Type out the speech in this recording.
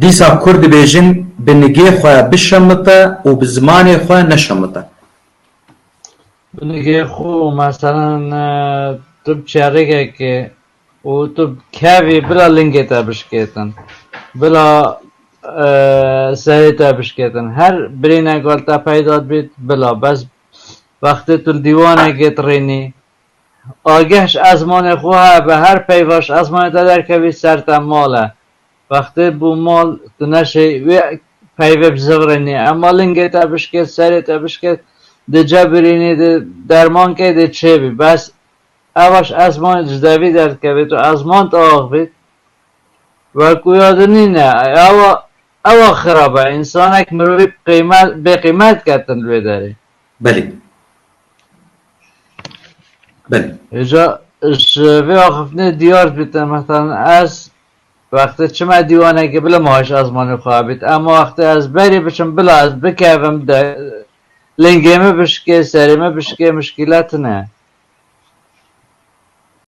دیسا کرد بیجن بنگی خواه بشمتا و بزمان خواه نشمتا. بنگی خو مثلا تو بچاره که و تو کهوی بلا لنگتا بشکیتن بلا سریتا بشکیتن هر برینه گالتا پیداد بید بلا بس وقتی تو دیوانه گیت رینی آگهش ازمان خواه به هر پیواش ازمان تا در کوی سرتا ماله وقتی بو مال تو نشی پیوه بزغرنی اما لنگتا بشکیت سریتا بشکیت ده جبرینی ده درمان که ده چه بی بس اواش ازمان جدوی درد که بی تو ازمان تا آغ بید و کویادنی نه اوا خرابه انسان اک مروی به قیمت کتن روی داری بله بله اجا وی آخفنه دیار بیتن مثلا از وقتی چما دیوانه که بلا ماهش ازمانی خواه بید اما وقتی از بری بشم بلا از بکوم ده لنگیمه بشکه سریمه بشکه مشکلات نه